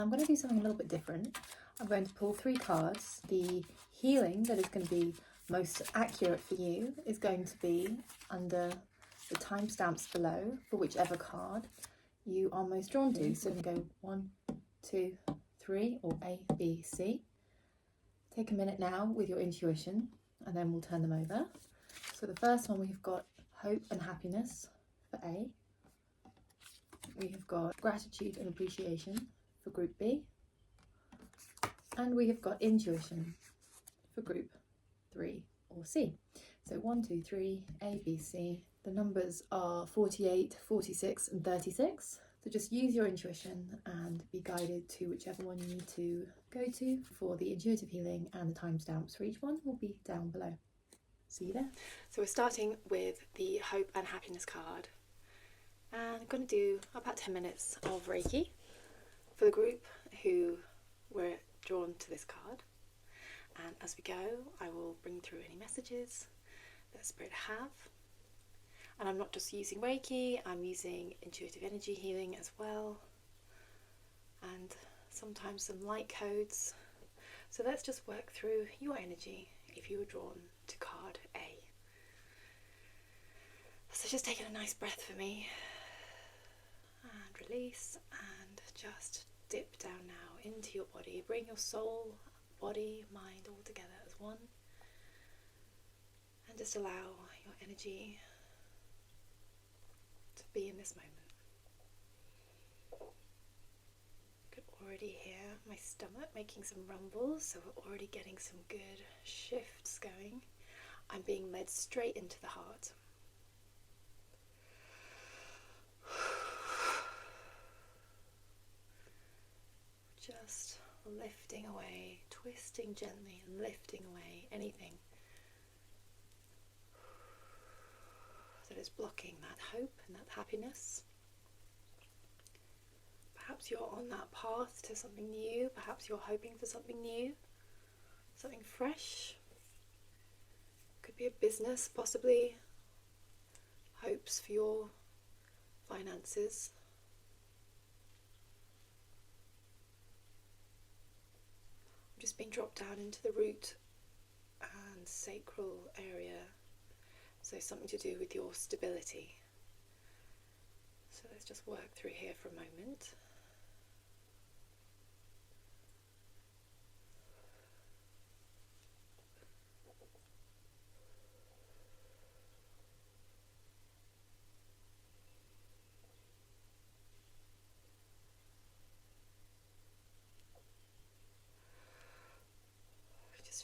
I'm going to do something a little bit different. I'm going to pull 3 cards. The healing that is going to be most accurate for you is going to be under the timestamps below for whichever card you are most drawn to. So we go 1, 2, 3, or A, B, C. Take a minute now with your intuition and then we'll turn them over. So the first one, we've got hope and happiness for A. We have got gratitude and appreciation for group B. And we have got intuition for group 3 or C. So 1, 2, 3, A, B, C. The numbers are 48, 46 and 36. So just use your intuition and be guided to whichever one you need to go to for the intuitive healing, and the timestamps for each one will be down below. See you there. So we're starting with the hope and happiness card. And I'm going to do about 10 minutes of Reiki for the group who were drawn to this card. And as we go, I will bring through any messages that Spirit have. And I'm not just using Reiki, I'm using intuitive energy healing as well. And sometimes some light codes. So let's just work through your energy if you were drawn to card A. So just taking a nice breath for me. And release, and just dip down now into your body. Bring your soul, body, mind all together as one. And just allow your energy to be in this moment. I could already hear my stomach making some rumbles, so we're already getting some good shifts going. I'm being led straight into the heart. Just lifting away, twisting gently and lifting away anything that is blocking that hope and that happiness. Perhaps you're on that path to something new, perhaps you're hoping for something new, something fresh. Could be a business, possibly hopes for your finances. Just being dropped down into the root and sacral area, so something to do with your stability. So let's just work through here for a moment.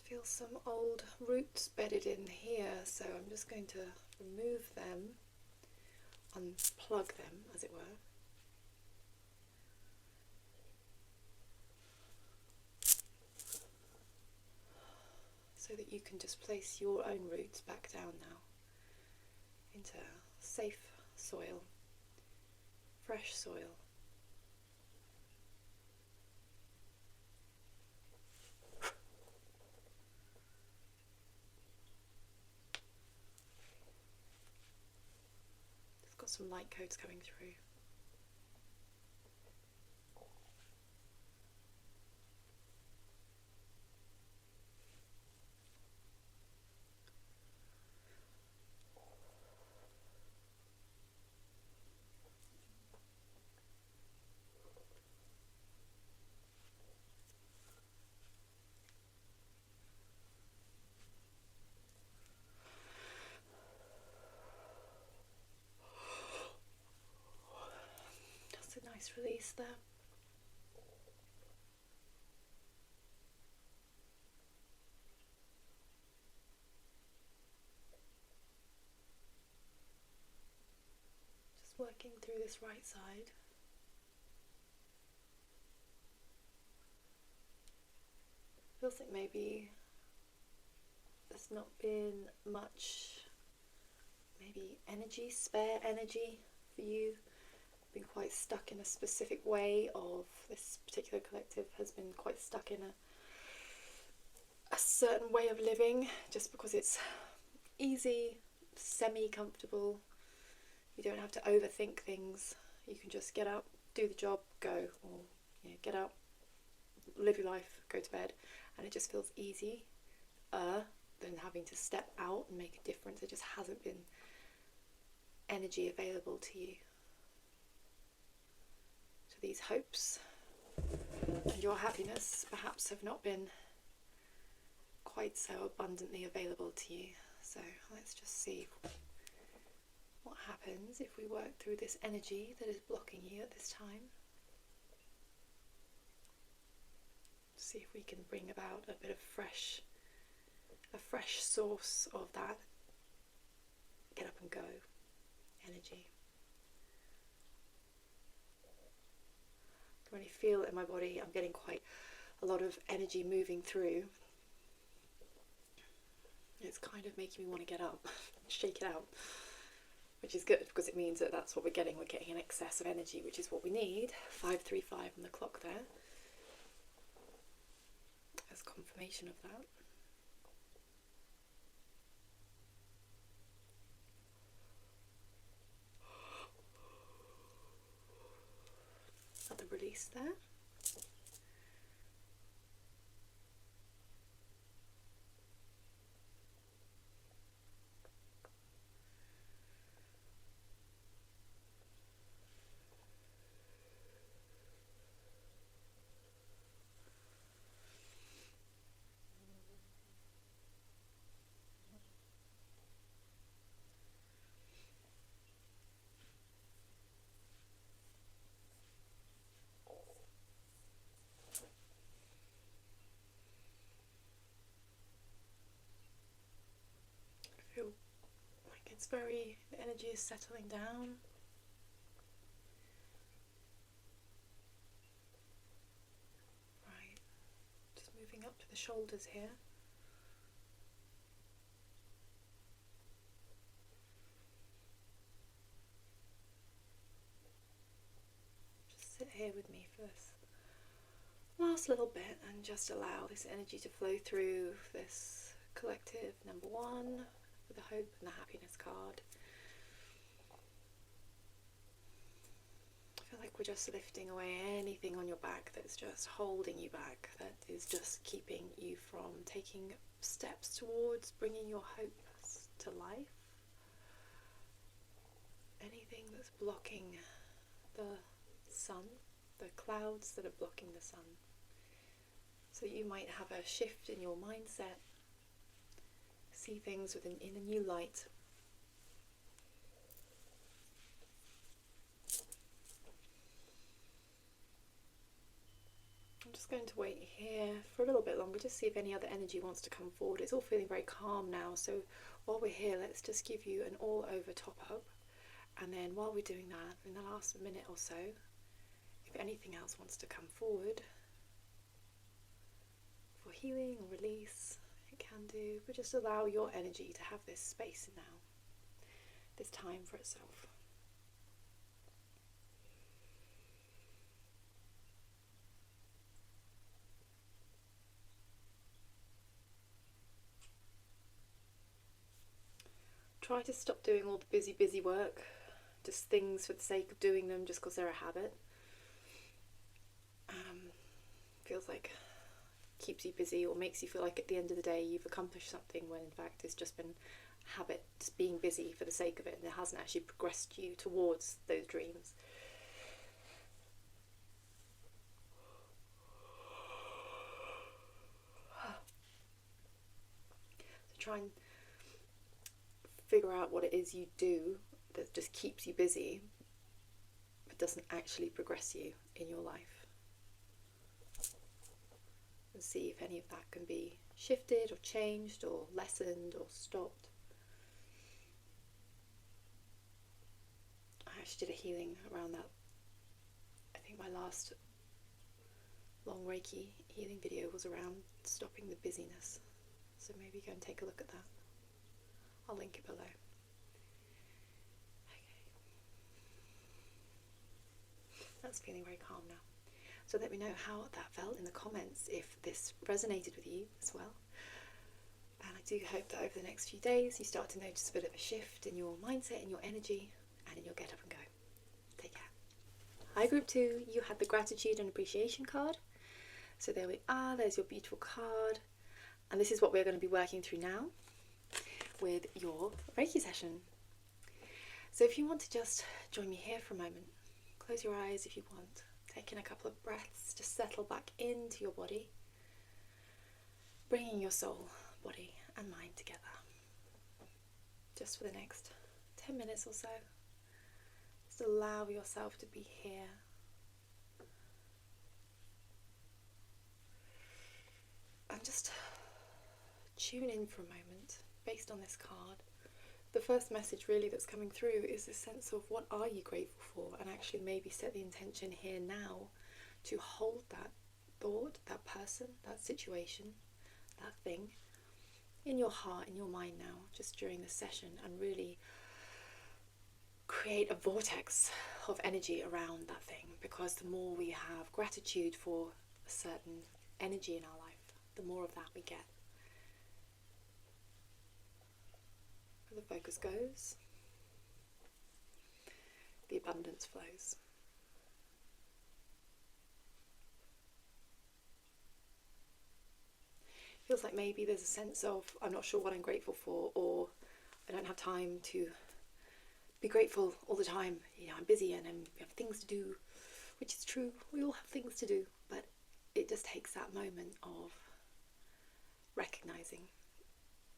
Feel some old roots bedded in here, so I'm just going to remove them, unplug them as it were. So that you can just place your own roots back down now into safe soil, fresh soil. Some light codes coming through. Nice release there. Just working through this right side. Feels like maybe there's not been much, maybe energy, spare energy for you. Been quite stuck in a specific way of this particular collective has been quite stuck in a certain way of living, just because it's easy, semi-comfortable. You don't have to overthink things. You can just get up, do the job, go, or get up, live your life, go to bed, and it just feels easier than having to step out and make a difference. There just hasn't been energy available to you. So these hopes and your happiness perhaps have not been quite so abundantly available to you. So let's just see what happens if we work through this energy that is blocking you at this time. See if we can bring about a bit of fresh source of that get up and go energy. I really feel in my body I'm getting quite a lot of energy moving through. It's kind of making me want to get up and shake it out, which is good because it means that that's what we're getting. We're getting an excess of energy, which is what we need. 5:35 on the clock there. As confirmation of that. Another release there. The energy is settling down. Right, just moving up to the shoulders here. Just sit here with me for this last little bit and just allow this energy to flow through this collective number one with the hope and the happiness card. I feel like we're just lifting away anything on your back that's just holding you back, that is just keeping you from taking steps towards bringing your hopes to life. Anything that's blocking the sun, the clouds that are blocking the sun. So you might have a shift in your mindset, see things in a new light. I'm just going to wait here for a little bit longer, just see if any other energy wants to come forward. It's all feeling very calm now, so while we're here, let's just give you an all-over top-up. And then while we're doing that, in the last minute or so, if anything else wants to come forward for healing or release, it can do, but just allow your energy to have this space now, this time for itself. Try to stop doing all the busy work, just things for the sake of doing them just because they're a habit. Feels like keeps you busy or makes you feel like at the end of the day you've accomplished something, when in fact it's just been habit, just being busy for the sake of it, and it hasn't actually progressed you towards those dreams. So try and figure out what it is you do that just keeps you busy but doesn't actually progress you in your life. And see if any of that can be shifted or changed or lessened or stopped. I actually did a healing around that. I think my last long Reiki healing video was around stopping the busyness. So maybe go and take a look at that. I'll link it below. Okay. That's feeling very calm now. So let me know how that felt in the comments, if this resonated with you as well. And I do hope that over the next few days you start to notice a bit of a shift in your mindset, in your energy, and in your get up and go. Take care. Hi Group 2, you had the gratitude and appreciation card. So there we are, there's your beautiful card. And this is what we're going to be working through now with your Reiki session. So if you want to just join me here for a moment, close your eyes if you want, take in a couple of breaths, just settle back into your body, bringing your soul, body and mind together. Just for the next 10 minutes or so, just allow yourself to be here. And just tune in for a moment based on this card. The first message really that's coming through is this sense of what are you grateful for, and actually maybe set the intention here now to hold that thought, that person, that situation, that thing in your heart, in your mind now, just during the session, and really create a vortex of energy around that thing, because the more we have gratitude for a certain energy in our life, the more of that we get. Where the focus goes, the abundance flows. Feels like maybe there's a sense of, I'm not sure what I'm grateful for, or I don't have time to be grateful all the time. You know, I'm busy and I have things to do, which is true. We all have things to do, but it just takes that moment of recognizing,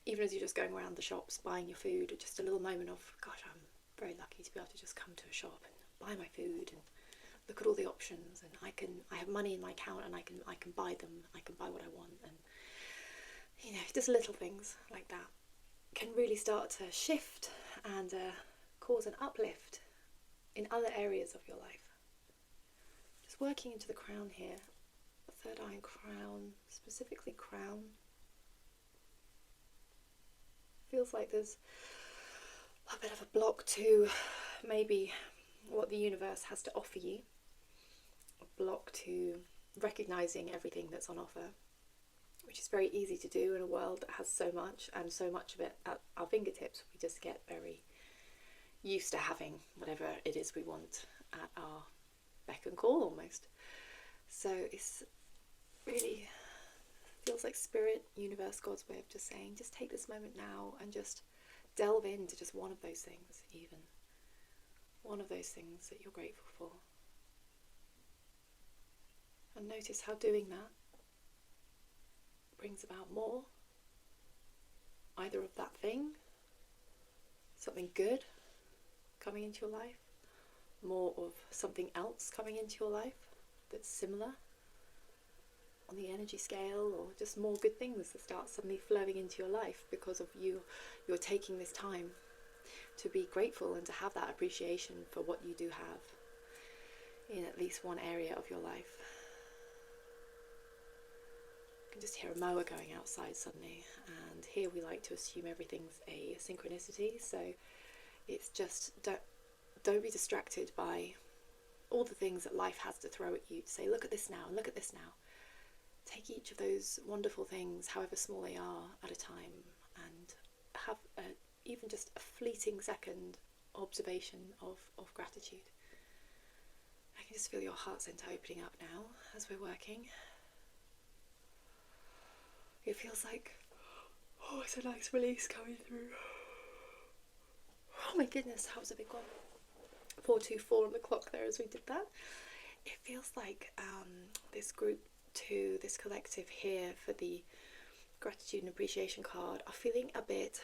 even as you're just going around the shops buying your food, or just a little moment of, gosh, I'm very lucky to be able to just come to a shop and buy my food and look at all the options, and I have money in my account and I can buy them, I can buy what I want, and you know, just little things like that can really start to shift and cause an uplift in other areas of your life. Just working into the crown here, the third eye and crown, specifically crown. Feels like there's a bit of a block to maybe what the universe has to offer you, a block to recognizing everything that's on offer, which is very easy to do in a world that has so much, and so much of it at our fingertips. We just get very used to having whatever it is we want at our beck and call almost. So it's really feels like spirit, universe, God's way of just saying, just take this moment now and just delve into just one of those things, even one of those things that you're grateful for, and notice how doing that brings about more, either of that thing, something good coming into your life, more of something else coming into your life that's similar on the energy scale, or just more good things that start suddenly flowing into your life because of you're taking this time to be grateful and to have that appreciation for what you do have in at least one area of your life. You can just hear a mower going outside suddenly, and here we like to assume everything's a synchronicity, so it's just don't be distracted by all the things that life has to throw at you to say, look at this now, and look at this now. Take each of those wonderful things, however small they are, at a time, and have even just a fleeting second observation of gratitude. I can just feel your heart center opening up now as we're working. It feels like, oh, it's a nice release coming through. Oh my goodness, that was a big one. 424 on the clock there as we did that. It feels like this group to this collective here for the gratitude and appreciation card are feeling a bit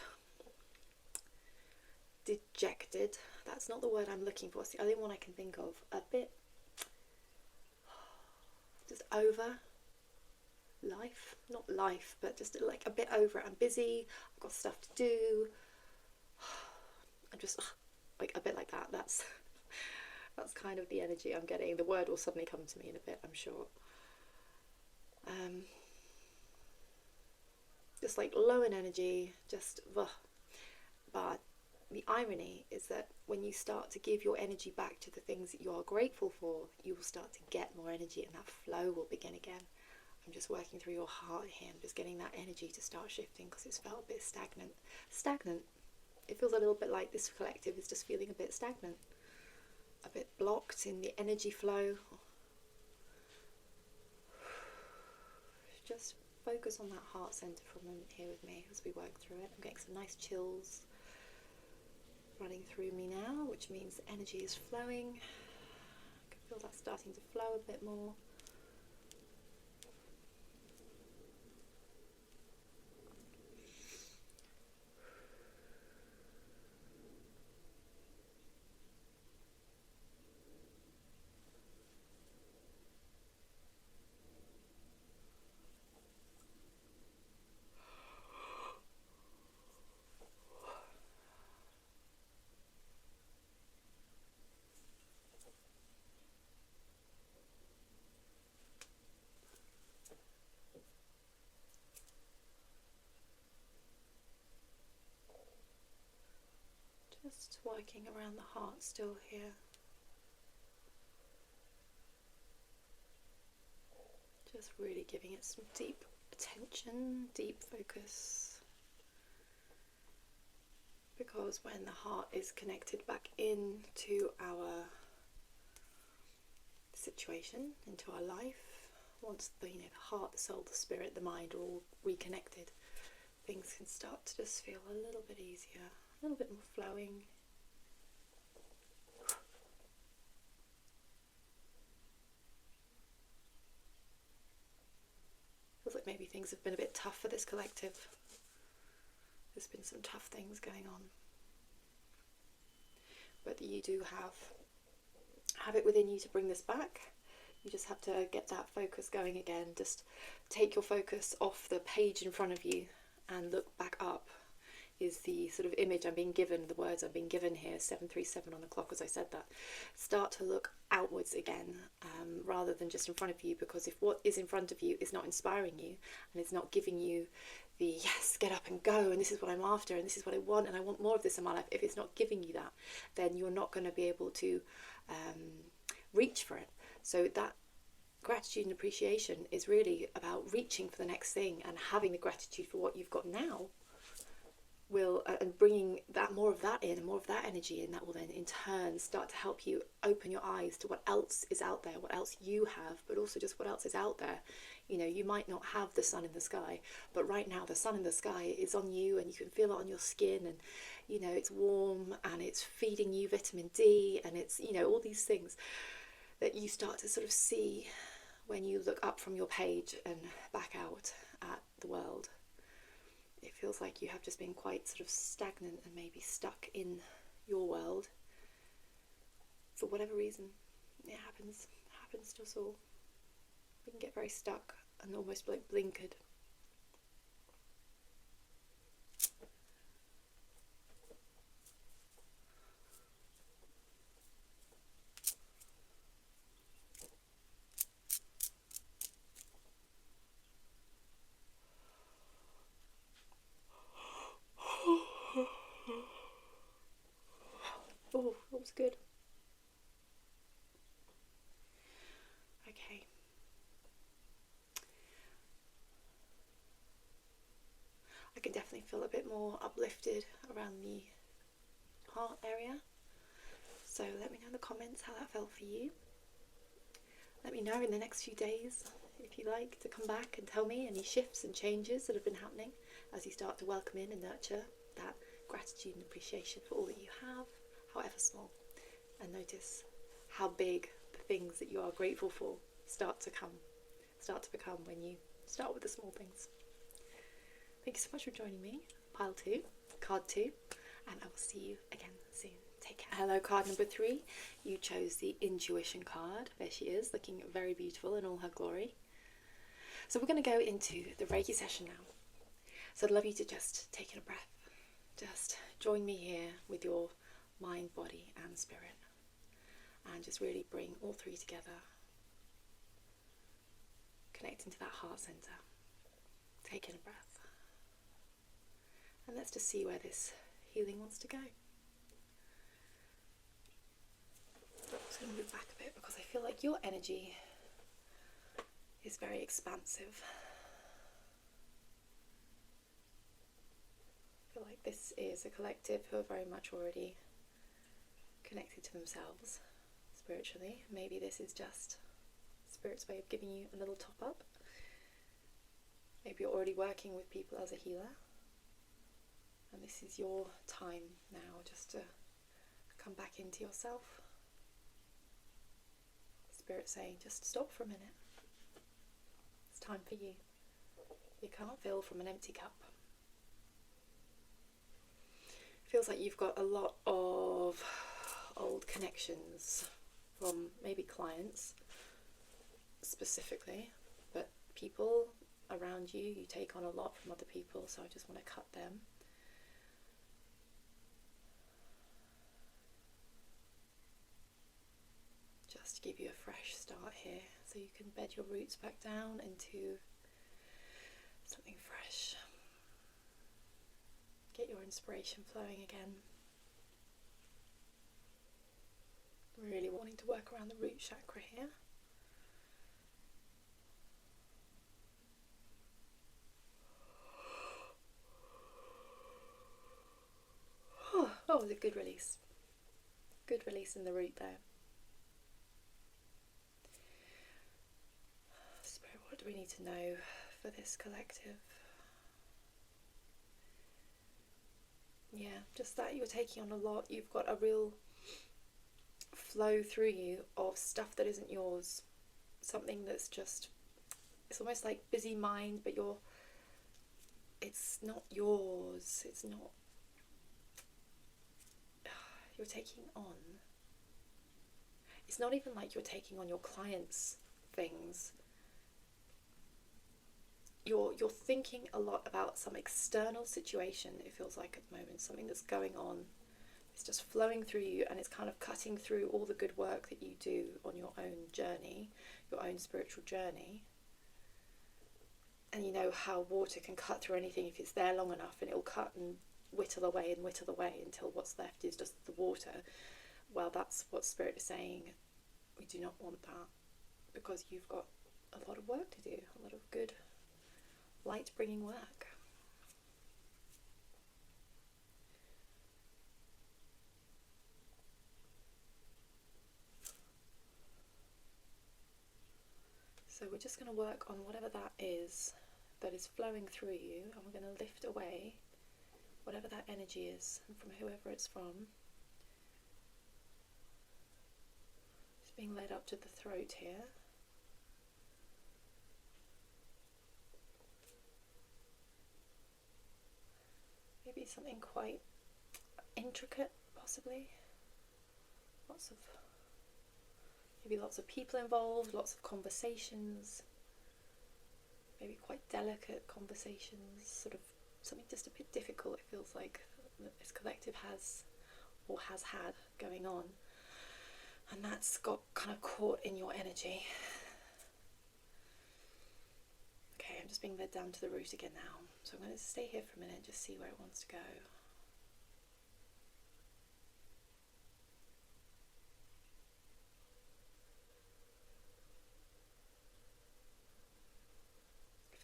dejected. That's not the word I'm looking for, it's the only one I can think of. A bit just over life, not life, but just like a bit over it. I'm busy, I've got stuff to do, I'm just like a bit like that. That's kind of the energy I'm getting. The word will suddenly come to me in a bit, I'm sure. Just like low in energy, just but the irony is that when you start to give your energy back to the things that you are grateful for, you will start to get more energy, and that flow will begin again. I'm just working through your heart here. I'm just getting that energy to start shifting because it's felt a bit stagnant. It feels a little bit like this collective is just feeling a bit stagnant, a bit blocked in the energy flow. focus on that heart centre for a moment here with me as we work through it. I'm getting some nice chills running through me now, which means the energy is flowing. I can feel that starting to flow a bit more. Just working around the heart still here. Just really giving it some deep attention, deep focus. Because when the heart is connected back into our situation, into our life, once the heart, the soul, the spirit, the mind are all reconnected, things can start to just feel a little bit easier, a little bit more flowing. Feels like maybe things have been a bit tough for this collective. There's been some tough things going on. But you do have it within you to bring this back. You just have to get that focus going again. Just take your focus off the page in front of you and look back up, is the sort of image I'm being given, the words I'm being given here, 737 on the clock as I said that. Start to look outwards again, rather than just in front of you, because if what is in front of you is not inspiring you and it's not giving you the yes, get up and go, and this is what I'm after, and this is what I want, and I want more of this in my life, if it's not giving you that, then you're not going to be able to reach for it. So that gratitude and appreciation is really about reaching for the next thing, and having the gratitude for what you've got now will and bringing that more of that in and more of that energy in, that will then in turn start to help you open your eyes to what else is out there, what else you have, but also just what else is out there. You know, you might not have the sun in the sky, but right now the sun in the sky is on you, and you can feel it on your skin, and you know, it's warm and it's feeding you vitamin D, and it's, you know, all these things that you start to sort of see when you look up from your page and back out at the world. It feels like you have just been quite sort of stagnant and maybe stuck in your world for whatever reason. It happens to us all. We can get very stuck and almost like blinkered. Oh, that was good. Okay. I can definitely feel a bit more uplifted around the heart area. So let me know in the comments how that felt for you. Let me know in the next few days, if you like, to come back and tell me any shifts and changes that have been happening as you start to welcome in and nurture that gratitude and appreciation for all that you have, however small, and notice how big the things that you are grateful for start to become when you start with the small things. Thank you so much for joining me. Pile 2, card 2, and I will see you again soon. Take care. Hello, card number 3. You chose the intuition card. There she is, looking very beautiful in all her glory. So we're going to go into the Reiki session now. So I'd love you to just take in a breath. Just join me here with your mind, body and spirit, and just really bring all three together, connecting to that heart center. Take in a breath, and let's just see where this healing wants to go. I'm just going to move back a bit because I feel like your energy is very expansive. I feel like this is a collective who are very much already connected to themselves spiritually. Maybe this is just Spirit's way of giving you a little top up. Maybe maybe you're already working with people as a healer, and this is your time now just to come back into yourself. Spirit saying, just stop for a minute. It's time for you. You can't fill from an empty cup. Feels like you've got a lot of old connections from maybe clients specifically, but people around you, you take on a lot from other people, so I just want to cut them. Just to give you a fresh start here, so you can bed your roots back down into something fresh. Get your inspiration flowing again. Really wanting to work around the root chakra here. Oh, that was a good release. Good release in the root there. Spirit, what do we need to know for this collective? Yeah, just that you're taking on a lot. You've got a real flow through you of stuff that isn't yours. Something that's just, it's almost like busy mind, but it's not yours. It's not, you're taking on. It's not even like you're taking on your clients' things. You're thinking a lot about some external situation, it feels like at the moment, something that's going on. It's just flowing through you, and it's kind of cutting through all the good work that you do on your own journey, your own spiritual journey. And you know how water can cut through anything if it's there long enough, and it'll cut and whittle away until what's left is just the water. Well, that's what Spirit is saying. We do not want that, because you've got a lot of work to do, a lot of good light bringing work. So we're just going to work on whatever that is flowing through you, and we're going to lift away whatever that energy is, and from whoever it's from. It's being led up to the throat here. Maybe something quite intricate, possibly. Maybe lots of people involved, lots of conversations, maybe quite delicate conversations, sort of something just a bit difficult, it feels like, that this collective has had going on. And that's got kind of caught in your energy. Okay, I'm just being led down to the root again now. So I'm going to stay here for a minute and just see where it wants to go.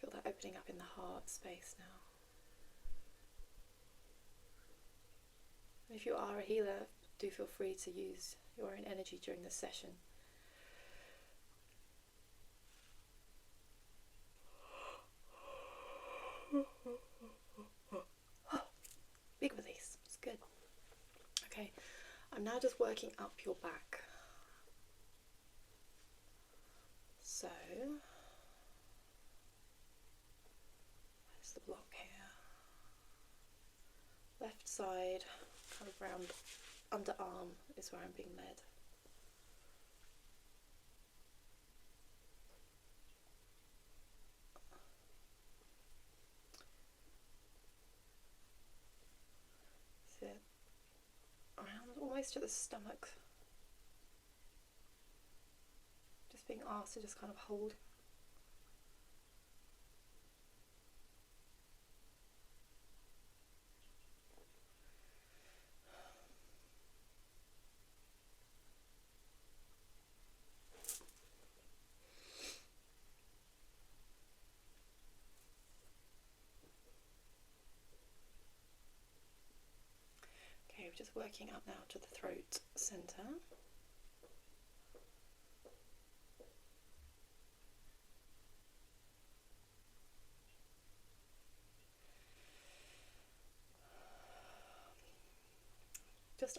Feel that opening up in the heart space now. And if you are a healer, do feel free to use your own energy during this session. Big release, it's good. Okay, I'm now just working up your back. So, where's the block here? Left side, kind of round underarm is where I'm being led. Sit around almost to the stomach. Just being asked to just kind of hold. Okay, we're just working up now to the throat center.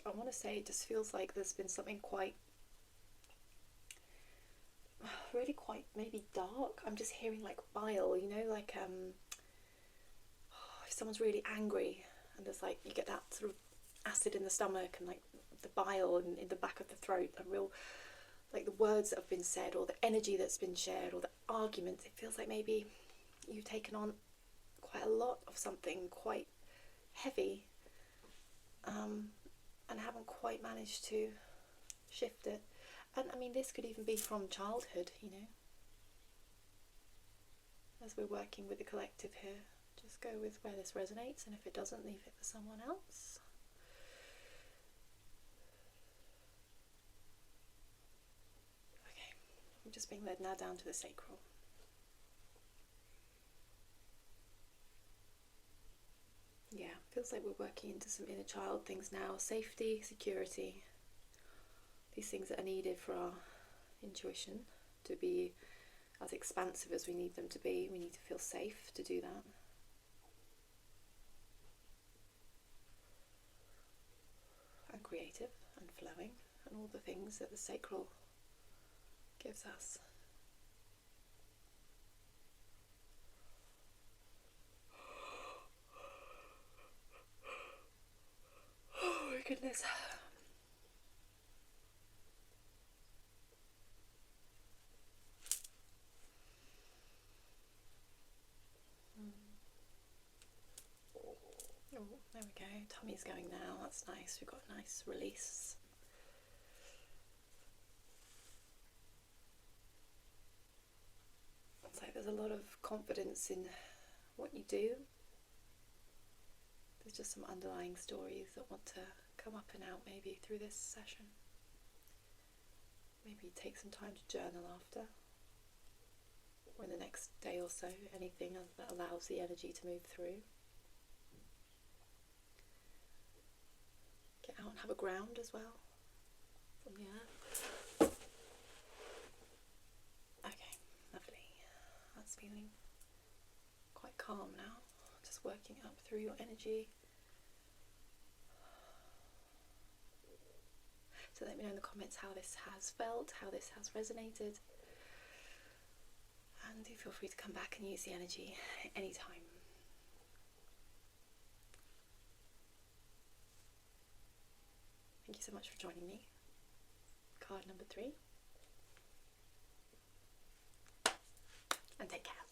I want to say, it just feels like there's been something quite, really quite maybe dark. I'm just hearing like bile, you know, like if someone's really angry and there's like, you get that sort of acid in the stomach and like the bile in the back of the throat, a real, like the words that have been said or the energy that's been shared or the arguments. It feels like maybe you've taken on quite a lot of something quite heavy, and haven't quite managed to shift it. And I mean, this could even be from childhood, you know, as we're working with the collective here. Just go with where this resonates, and if it doesn't, leave it for someone else. Okay, I'm just being led now down to the sacral. Yeah, feels like we're working into some inner child things now. Safety, security, these things that are needed for our intuition to be as expansive as we need them to be. We need to feel safe to do that. And creative and flowing and all the things that the sacral gives us. Oh my goodness. Oh, there we go. Tummy's going now. That's nice. We've got a nice release. It's like there's a lot of confidence in what you do. There's just some underlying stories that want to come up and out maybe through this session. Maybe take some time to journal after, or in the next day or so, anything that allows the energy to move through. Get out and have a ground as well from the earth. Okay, lovely. That's feeling quite calm now. Just working up through your energy. So let me know in the comments how this has felt, how this has resonated. And do feel free to come back and use the energy anytime. Thank you so much for joining me. Card number 3. And take care.